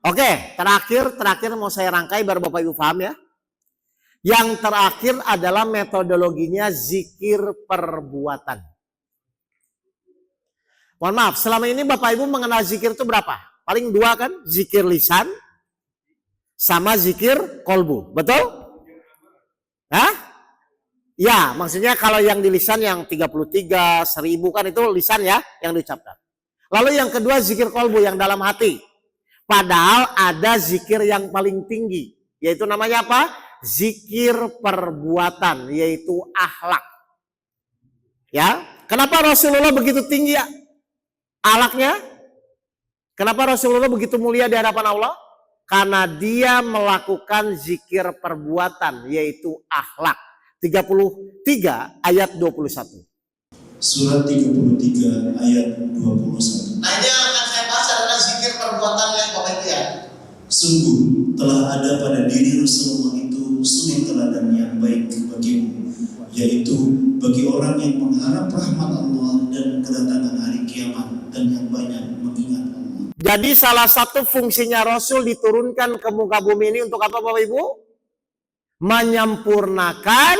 Oke, terakhir mau saya rangkai biar Bapak Ibu paham ya. Yang terakhir adalah metodologinya zikir perbuatan. Mohon maaf, selama ini Bapak Ibu mengenal zikir itu berapa? Paling 2 kan? Zikir lisan sama zikir kolbu. Betul? Hah? Ya, maksudnya kalau yang di lisan yang 33, 1000 kan itu lisan ya yang diucapkan. Lalu yang kedua zikir kolbu yang dalam hati. Padahal ada zikir yang paling tinggi, yaitu namanya apa? Zikir perbuatan, yaitu akhlak. Ya, kenapa Rasulullah begitu tinggi ya? Akhlaknya? Kenapa Rasulullah begitu mulia di hadapan Allah? Karena dia melakukan zikir perbuatan, yaitu akhlak. 33 ayat 21. Surat 33 ayat 21. Nah, ini yang akan saya bahas adalah zikir perbuatan yang Bapak Ibu ya. Sungguh telah ada pada diri Rasulullah itu suri teladan yang baik bagimu, yaitu bagi orang yang mengharap rahmat Allah dan kedatangan hari kiamat dan yang banyak mengingat Allah. Jadi salah satu fungsinya Rasul diturunkan ke muka bumi ini untuk apa Bapak Ibu? Menyempurnakan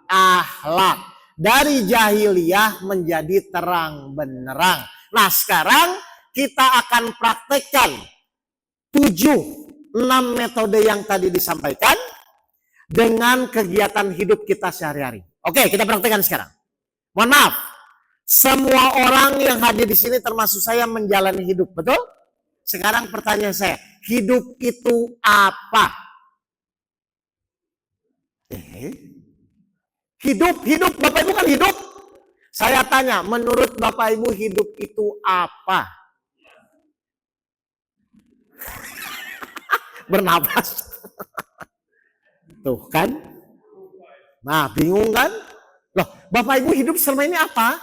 akhlak. Dari jahiliyah menjadi terang benderang. Nah sekarang kita akan praktekkan 7-6 metode yang tadi disampaikan dengan kegiatan hidup kita sehari-hari. Oke, kita praktekkan sekarang. Mohon maaf, semua orang yang hadir di sini termasuk saya menjalani hidup, betul? Sekarang pertanyaan saya, hidup itu apa? Hidup, Bapak Ibu kan hidup. Saya tanya, menurut Bapak Ibu hidup itu apa? Bernapas. Tuh kan? Nah, bingung kan? Loh, Bapak Ibu hidup selama ini apa?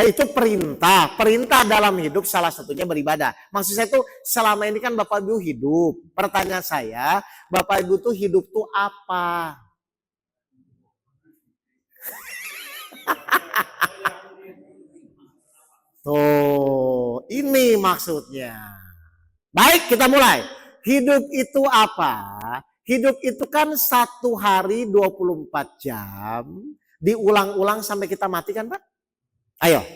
Itu perintah. Perintah dalam hidup salah satunya beribadah. Maksud saya itu selama ini kan Bapak Ibu hidup. Pertanyaan saya, Bapak Ibu tuh hidup tuh apa? Tuh, ini maksudnya. Baik, kita mulai. Hidup itu apa? Hidup itu kan 1 hari 24 jam. Diulang-ulang sampai kita mati kan Pak? Ayo.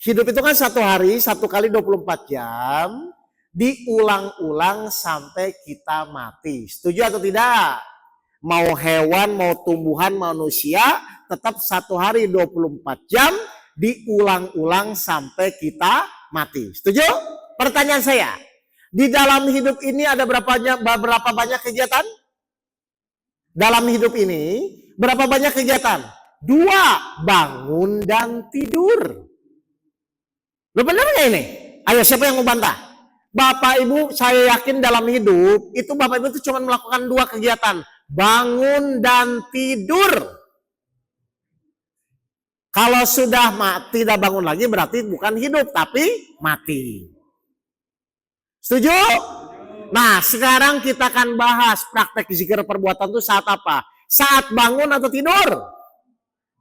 Hidup itu kan 1 hari, 1 kali 24 jam. Diulang-ulang sampai kita mati. Setuju atau tidak? Mau hewan, mau tumbuhan, manusia. Tetap 1 hari 24 jam. Diulang-ulang sampai kita mati. Setuju? Pertanyaan saya. Di dalam hidup ini ada berapa banyak kegiatan? Dalam hidup ini berapa banyak kegiatan? 2, bangun dan tidur. Lo benar nggak ini? Ayo siapa yang mau bantah? Bapak Ibu saya yakin dalam hidup itu Bapak Ibu itu cuma melakukan 2 kegiatan. Bangun dan tidur. Kalau sudah tidak bangun lagi berarti bukan hidup tapi mati. Setuju? Nah sekarang kita akan bahas praktek zikir perbuatan itu saat apa? Saat bangun atau tidur?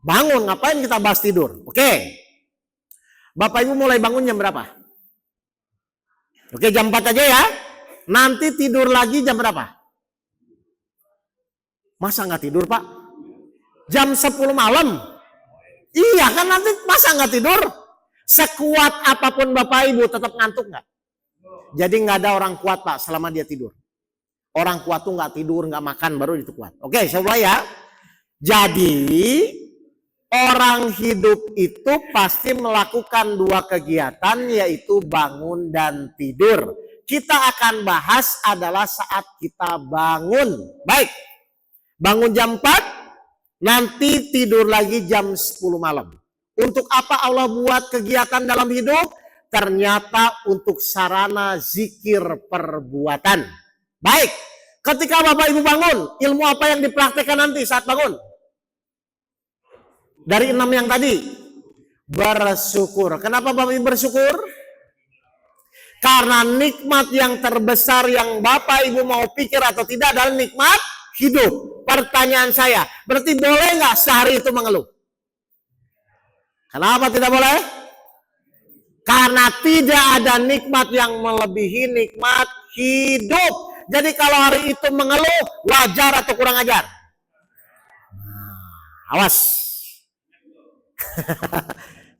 Bangun, ngapain kita bahas tidur? Oke. Bapak Ibu mulai bangun jam berapa? Oke, jam 4 aja ya. Nanti tidur lagi jam berapa? Masa nggak tidur Pak? Jam 10 malam? Iya kan nanti masa nggak tidur? Sekuat apapun Bapak Ibu tetap ngantuk nggak? Jadi nggak ada orang kuat Pak selama dia tidur. Orang kuat tuh nggak tidur, nggak makan baru itu kuat. Oke, saya mulai ya. Jadi orang hidup itu pasti melakukan 2 kegiatan yaitu bangun dan tidur. Kita akan bahas adalah saat kita bangun. Baik, bangun jam 4. Nanti tidur lagi jam 10 malam. Untuk apa Allah buat kegiatan dalam hidup? Ternyata untuk sarana zikir perbuatan. Baik, ketika Bapak Ibu bangun, ilmu apa yang dipraktekkan nanti saat bangun? Dari 6 yang tadi. Bersyukur. Kenapa Bapak Ibu bersyukur? Karena nikmat yang terbesar yang Bapak Ibu mau pikir atau tidak adalah nikmat hidup. Pertanyaan saya, berarti boleh nggak sehari itu mengeluh? Kenapa tidak boleh? Karena tidak ada nikmat yang melebihi nikmat hidup. Jadi kalau hari itu mengeluh, wajar atau kurang ajar? Awas.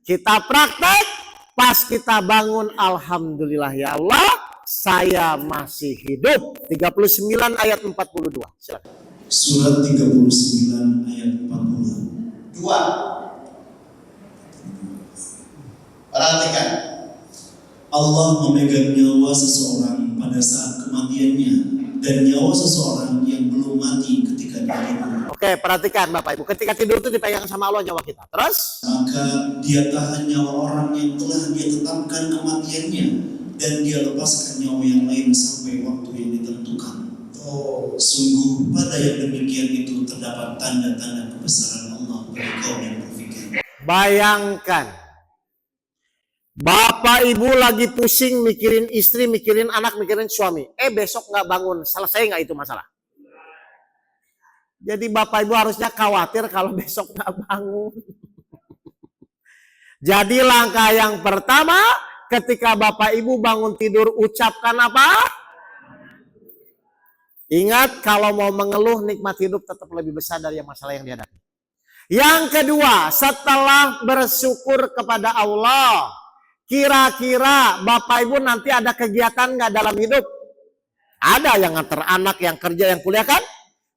Kita praktek, pas kita bangun, alhamdulillah ya Allah, saya masih hidup. 39 ayat 42. Silakan. Surat 39 ayat 40. 2. Perhatikan. Allah memegang nyawa seseorang pada saat kematiannya dan nyawa seseorang yang belum mati ketika dia tidur. Oke, perhatikan Bapak Ibu. Ketika tidur itu dipegang sama Allah nyawa kita. Terus? Maka dia tahan nyawa orang yang telah dia tetapkan kematiannya dan dia lepaskan nyawa yang lain sampai waktu yang ditentukan. Sungguh pada yang demikian itu terdapat tanda-tanda kebesaran Allah bagi kaum yang berpikir. Bayangkan, Bapak Ibu lagi pusing mikirin istri, mikirin anak, mikirin suami. Besok nggak bangun, selesai nggak itu masalah? Jadi Bapak Ibu harusnya khawatir kalau besok nggak bangun. Jadi langkah yang pertama, ketika Bapak Ibu bangun tidur, ucapkan apa? Ingat, kalau mau mengeluh, nikmat hidup tetap lebih besar dari masalah yang dihadapi. Yang kedua, setelah bersyukur kepada Allah, kira-kira Bapak Ibu nanti ada kegiatan nggak dalam hidup? Ada yang nganter anak, yang kerja, yang kuliah kan?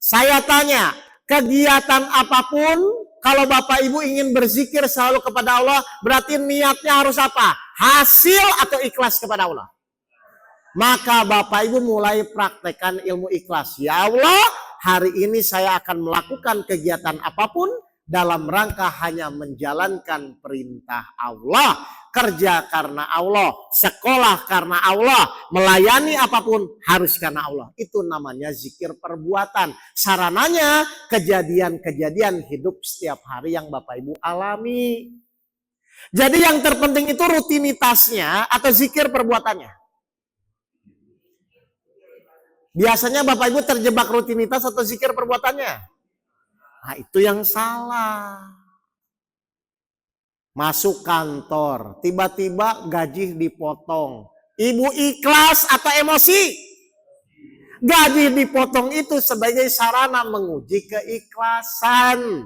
Saya tanya, kegiatan apapun, kalau Bapak Ibu ingin berzikir selalu kepada Allah, berarti niatnya harus apa? Hasil atau ikhlas kepada Allah. Maka Bapak Ibu mulai praktekkan ilmu ikhlas. Ya Allah, hari ini saya akan melakukan kegiatan apapun dalam rangka hanya menjalankan perintah Allah. Kerja karena Allah, sekolah karena Allah, melayani apapun harus karena Allah. Itu namanya zikir perbuatan. Sarananya kejadian-kejadian hidup setiap hari yang Bapak Ibu alami. Jadi yang terpenting itu rutinitasnya atau zikir perbuatannya. Biasanya Bapak Ibu terjebak rutinitas atau zikir perbuatannya. Nah, itu yang salah. Masuk kantor, tiba-tiba gaji dipotong. Ibu ikhlas atau emosi? Gaji dipotong itu sebagai sarana menguji keikhlasan.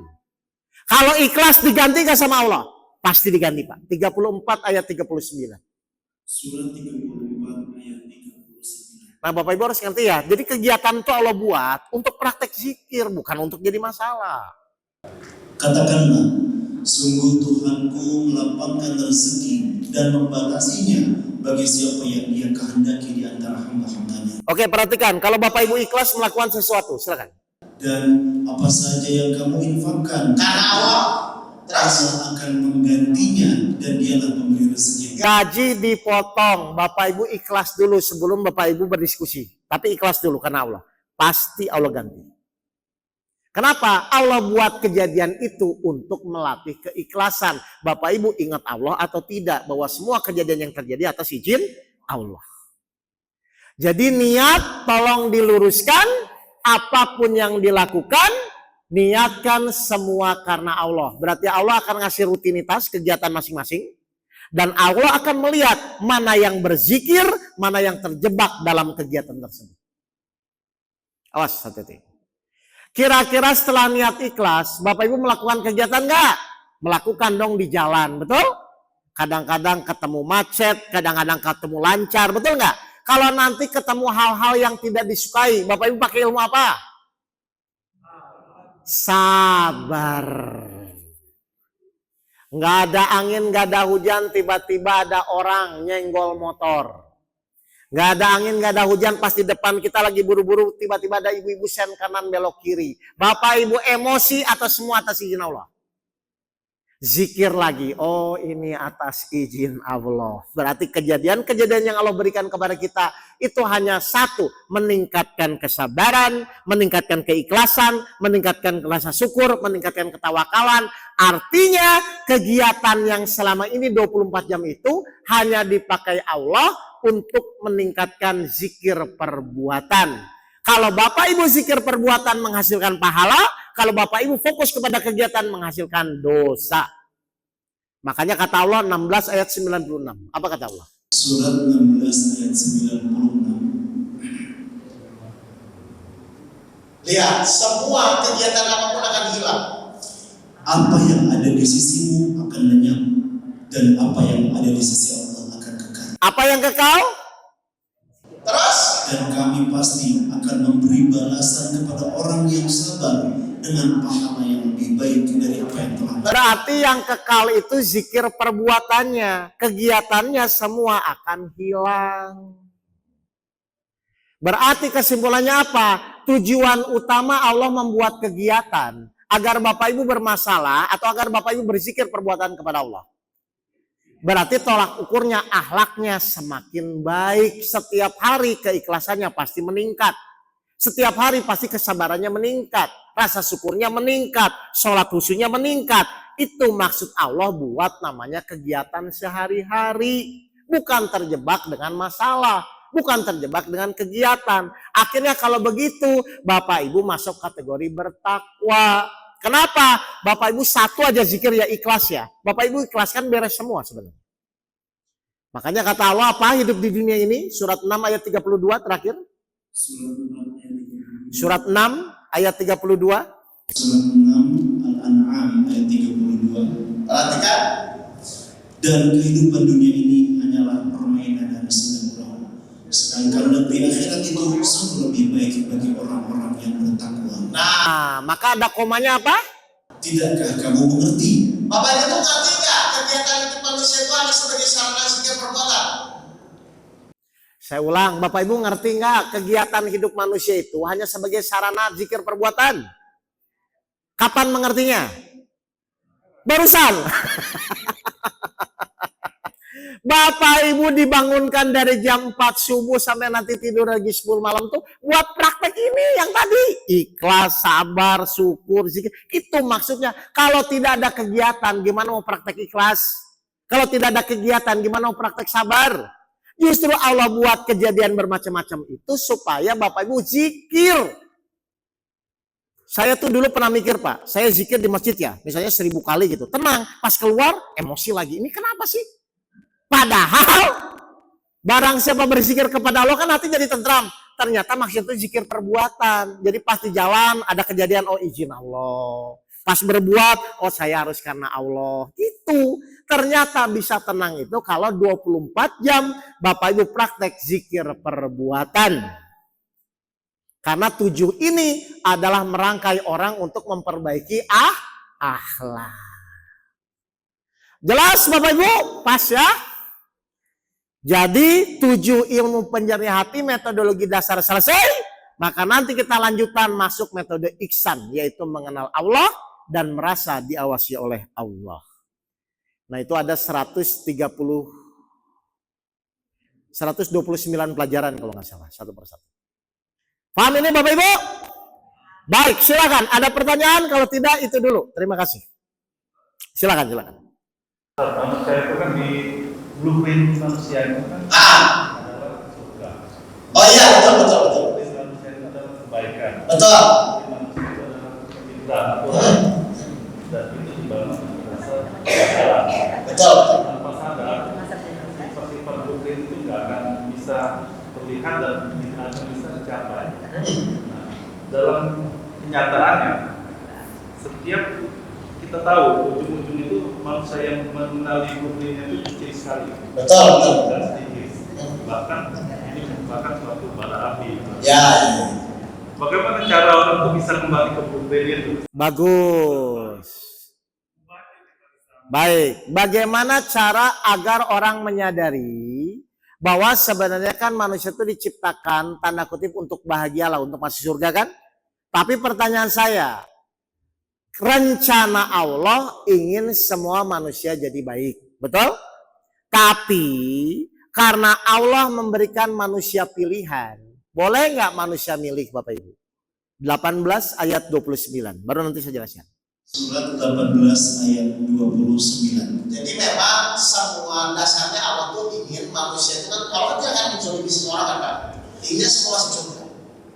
Kalau ikhlas diganti gak sama Allah? Pasti diganti Pak. 34 ayat 39. Surat 34 ayat 39. Nah Bapak Ibu harus ngerti ya. Jadi kegiatan itu Allah buat untuk praktek zikir, bukan untuk jadi masalah. Katakanlah, sungguh Tuhanku melapangkan rezeki dan membatasinya bagi siapa yang dia kehendaki di antara hamba-hambanya. Oke, perhatikan. Kalau Bapak Ibu ikhlas melakukan sesuatu, silakan. Dan apa saja yang kamu infakkan, Karena Allah Allah akan menggantinya dan dialah pemberi rezeki. Gaji dipotong, Bapak Ibu ikhlas dulu sebelum Bapak Ibu berdiskusi. Tapi ikhlas dulu karena Allah. Pasti Allah ganti. Kenapa? Allah buat kejadian itu untuk melatih keikhlasan. Bapak Ibu ingat Allah atau tidak bahwa semua kejadian yang terjadi atas izin Allah. Jadi niat tolong diluruskan, apapun yang dilakukan, niatkan semua karena Allah. Berarti Allah akan ngasih rutinitas kegiatan masing-masing. Dan Allah akan melihat mana yang berzikir, mana yang terjebak dalam kegiatan tersebut. Awas, hati-hati. Kira-kira setelah niat ikhlas, Bapak Ibu melakukan kegiatan enggak? Melakukan dong di jalan, betul? Kadang-kadang ketemu macet, kadang-kadang ketemu lancar, betul enggak? Kalau nanti ketemu hal-hal yang tidak disukai, Bapak Ibu pakai ilmu apa? Sabar. Nggak ada angin, nggak ada hujan, tiba-tiba ada orang nyenggol motor. Nggak ada angin, nggak ada hujan, pas di depan kita lagi buru-buru, tiba-tiba ada ibu-ibu sen kanan belok kiri. Bapak Ibu emosi atau semua atas izin Allah? Zikir lagi, oh ini atas izin Allah. Berarti kejadian-kejadian yang Allah berikan kepada kita itu hanya satu, meningkatkan kesabaran, meningkatkan keikhlasan, meningkatkan rasa syukur, meningkatkan ketawakalan. Artinya kegiatan yang selama ini 24 jam itu hanya dipakai Allah untuk meningkatkan zikir perbuatan. Kalau Bapak Ibu zikir perbuatan menghasilkan pahala, kalau Bapak Ibu fokus kepada kegiatan menghasilkan dosa. Makanya kata Allah 16 ayat 96. Apa kata Allah? Surat 16 ayat 96. Lihat, semua kegiatan apapun akan hilang. Apa yang ada di sisimu akan lenyap, dan apa yang ada di sisi Allah akan kekal. Apa yang kekal? Terus, Dan kami pasti akan memberi balasan kepada orang yang sabar dengan pahala yang lebih baik dari apa yang telah. Berarti yang kekal itu zikir perbuatannya. Kegiatannya semua akan hilang. Berarti kesimpulannya apa? Tujuan utama Allah membuat kegiatan agar Bapak Ibu bermasalah atau agar Bapak Ibu berzikir perbuatan kepada Allah. Berarti tolak ukurnya akhlaknya semakin baik. Setiap hari keikhlasannya pasti meningkat. Setiap hari pasti kesabarannya meningkat. Rasa syukurnya meningkat. Sholat khusyuknya meningkat. Itu maksud Allah buat namanya kegiatan sehari-hari. Bukan terjebak dengan masalah. Bukan terjebak dengan kegiatan. Akhirnya kalau begitu Bapak Ibu masuk kategori bertakwa. Kenapa? Bapak Ibu satu aja zikir ya ikhlas ya. Bapak Ibu ikhlaskan beres semua sebenarnya. Makanya kata Allah apa hidup di dunia ini? Surat 6 ayat 32 terakhir. Surat 6 ayat 32. Surat 6 Al-An'am ayat 32. perhatikan. Dan kehidupan dunia ini hanyalah permainan dan senang gurau. Sedangkan negeri akhirat itu sungguh lebih baik bagi orang-orang yang bertakwa. Nah, maka ada komanya apa? Tidakkah kamu mengerti? Bapak Ibu tuh ngerti nggak kegiatan hidup manusia itu hanya sebagai sarana zikir perbuatan? Saya ulang, Bapak Ibu ngerti nggak kegiatan hidup manusia itu hanya sebagai sarana zikir perbuatan? Kapan mengertinya? Barusan. Bapak Ibu dibangunkan dari jam 4 subuh sampai nanti tidur lagi 10 malam tuh buat praktek ini yang tadi. Ikhlas, sabar, syukur, zikir. Itu maksudnya. Kalau tidak ada kegiatan gimana mau praktek ikhlas? Kalau tidak ada kegiatan gimana mau praktek sabar? Justru Allah buat kejadian bermacam-macam itu supaya Bapak Ibu zikir. Saya tuh dulu pernah mikir Pak, saya zikir di masjid ya, misalnya 1000 kali gitu. Tenang, pas keluar emosi lagi. Ini kenapa sih? Padahal barang siapa berzikir kepada Allah kan hati jadi tentram. Ternyata maksudnya itu zikir perbuatan. Jadi pas di jalan ada kejadian, oh izin Allah. Pas berbuat, oh saya harus karena Allah. Itu ternyata bisa tenang itu kalau 24 jam Bapak Ibu praktek zikir perbuatan. Karena 7 ini adalah merangkai orang untuk memperbaiki akhlak. Jelas Bapak Ibu? Pas ya? Jadi 7 ilmu penjernih hati metodologi dasar selesai. Maka nanti kita lanjutkan masuk metode ihsan. Yaitu mengenal Allah dan merasa diawasi oleh Allah. Nah itu ada 129 pelajaran kalau nggak salah. Satu persatu. Paham ini Bapak Ibu? Baik silakan. Ada pertanyaan? Kalau tidak itu dulu. Terima kasih. Silakan. Manusia itu kan di blueprint manusia itu kan Ah, adalah surga. oh iya betul. Blueprint manusia itu adalah kebaikan. Betul. Blueprint manusia itu adalah kebaikan. Dan itu dibangun berdasar kesadaran. Betul. Tanpa sadar, sifat-sifat blueprint itu nggak akan bisa terlihat dan tidak akan bisa dicapai. Nah, dalam kenyataannya, setiap kita tahu ujung-ujung itu manusia yang mengenali blueprintnya itu kecil sekali. Betul. Dan sedikit. Bahkan ini merupakan suatu bara api. Ya. Bagaimana cara orang untuk bisa kembali ke blueprint itu? Bagus. Baik, bagaimana cara agar orang menyadari bahwa sebenarnya kan manusia itu diciptakan tanda kutip untuk bahagia lah, untuk masuk surga kan? Tapi pertanyaan saya, rencana Allah ingin semua manusia jadi baik, betul? Tapi karena Allah memberikan manusia pilihan, boleh nggak manusia milih Bapak Ibu? 18 ayat 29, baru nanti saya jelaskan. Surat 18 ayat 29. Jadi memang semua dasarnya Allah tuh ingin manusia itu kan Allah tidak akan menjolimi semua orang kan Pak. Inginnya semua masuk surga.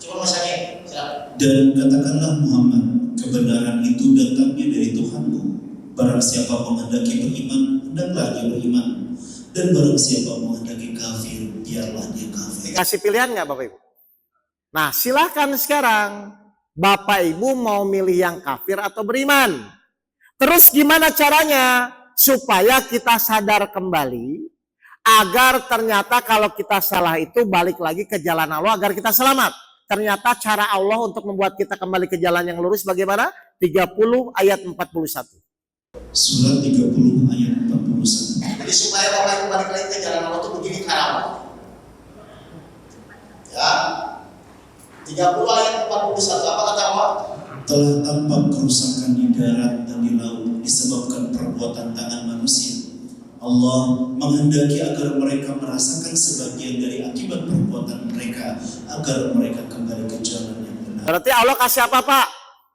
Cuma masalahnya, silakan. Dan katakanlah Muhammad, kebenaran itu datangnya dari Tuhanmu, Barang siapa menghendaki beriman, hendaklah dia beriman. Dan barang siapa menghendaki kafir, biarlah dia kafir. Kasih pilihan nggak Bapak Ibu? Nah silahkan sekarang Bapak Ibu mau milih yang kafir atau beriman. Terus gimana caranya supaya kita sadar kembali agar ternyata kalau kita salah itu balik lagi ke jalan Allah agar kita selamat. Ternyata cara Allah untuk membuat kita kembali ke jalan yang lurus bagaimana? 30 ayat 41. Surat 30 ayat 41. Jadi supaya Bapak Ibu balik lagi ke jalan Allah itu begini karam. Ya. 30 ayat 41 apa kata Allah? Telah tampak kerusakan di darat dan di laut disebabkan perbuatan tangan manusia. Allah menghendaki agar mereka merasakan sebagian dari akibat perbuatan mereka agar mereka kembali ke jalan yang benar. Berarti Allah kasih apa Pak?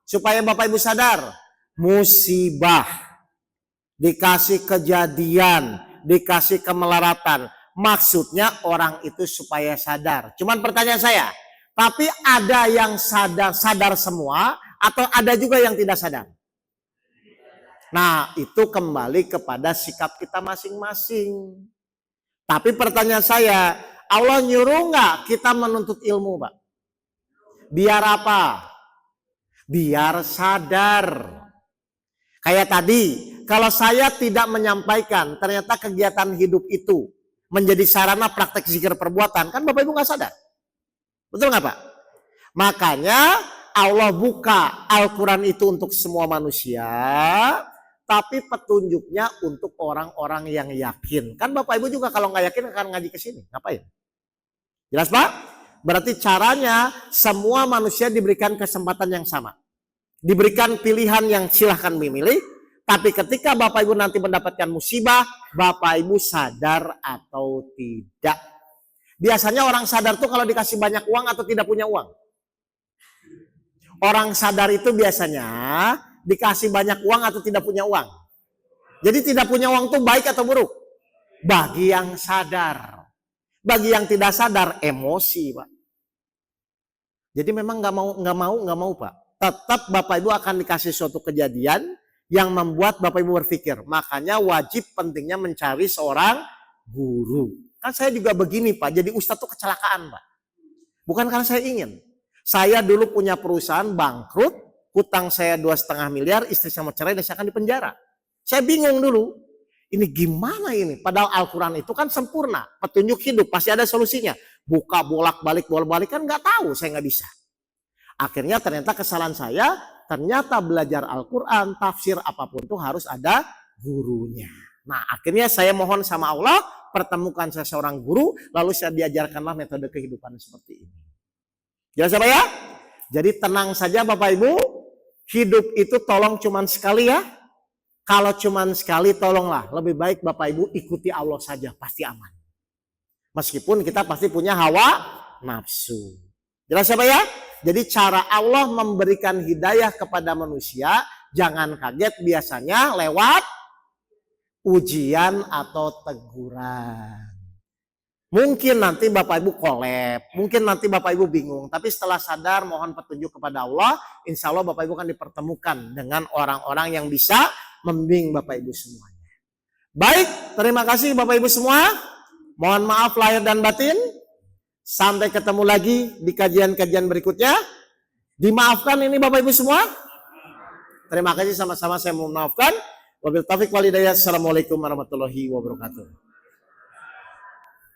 Supaya Bapak Ibu sadar. Musibah. Dikasih kejadian. Dikasih kemelaratan. Maksudnya orang itu supaya sadar. Cuman pertanyaan saya. Tapi ada yang sadar semua. Atau ada juga yang tidak sadar? Nah itu kembali kepada sikap kita masing-masing. Tapi pertanyaan saya. Allah nyuruh nggak kita menuntut ilmu Pak? Biar apa? Biar sadar. Kayak tadi, kalau saya tidak menyampaikan ternyata kegiatan hidup itu menjadi sarana praktek zikir perbuatan, kan Bapak Ibu nggak sadar. Betul nggak Pak? Makanya Allah buka Al-Quran itu untuk semua manusia, tapi petunjuknya untuk orang-orang yang yakin. Kan Bapak Ibu juga kalau nggak yakin akan ngaji ke sini, ngapain? Jelas Pak? Berarti caranya semua manusia diberikan kesempatan yang sama. Diberikan pilihan yang silahkan memilih. Tapi ketika Bapak Ibu nanti mendapatkan musibah, Bapak Ibu sadar atau tidak. Biasanya orang sadar tuh kalau dikasih banyak uang atau tidak punya uang. Orang sadar itu biasanya dikasih banyak uang atau tidak punya uang. Jadi tidak punya uang tuh baik atau buruk? Bagi yang sadar. Bagi yang tidak sadar emosi Pak. Jadi memang nggak mau Pak. Tetap Bapak Ibu akan dikasih suatu kejadian yang membuat Bapak Ibu berpikir. Makanya wajib pentingnya mencari seorang guru. Kan saya juga begini Pak, jadi ustadz tuh kecelakaan Pak. Bukan karena saya ingin. Saya dulu punya perusahaan bangkrut, hutang saya 2,5 miliar, istri saya mau cerai dan saya akan dipenjara. Saya bingung dulu, ini gimana ini? Padahal Al-Quran itu kan sempurna, petunjuk hidup, pasti ada solusinya. Buka bolak-balik kan nggak tahu, saya nggak bisa. Akhirnya ternyata kesalahan saya, ternyata belajar Al-Quran, tafsir apapun itu harus ada gurunya. Nah akhirnya saya mohon sama Allah, pertemukan saya seorang guru, lalu saya diajarkanlah metode kehidupan seperti ini. Jelas apa ya? Jadi tenang saja Bapak Ibu, hidup itu tolong cuman sekali ya. Kalau cuman sekali tolonglah, lebih baik Bapak Ibu ikuti Allah saja, pasti aman. Meskipun kita pasti punya hawa nafsu. Jelas apa ya? Jadi cara Allah memberikan hidayah kepada manusia, jangan kaget biasanya lewat ujian atau teguran. Mungkin nanti Bapak Ibu kolab, mungkin nanti Bapak Ibu bingung. Tapi setelah sadar mohon petunjuk kepada Allah, insya Allah Bapak Ibu akan dipertemukan dengan orang-orang yang bisa membimbing Bapak Ibu semuanya. Baik, terima kasih Bapak Ibu semua. Mohon maaf lahir dan batin. Sampai ketemu lagi di kajian-kajian berikutnya. Dimaafkan ini Bapak Ibu semua. Terima kasih sama-sama saya mohon maafkan. Wabillahi taufiq wal hidayah. Assalamualaikum warahmatullahi wabarakatuh.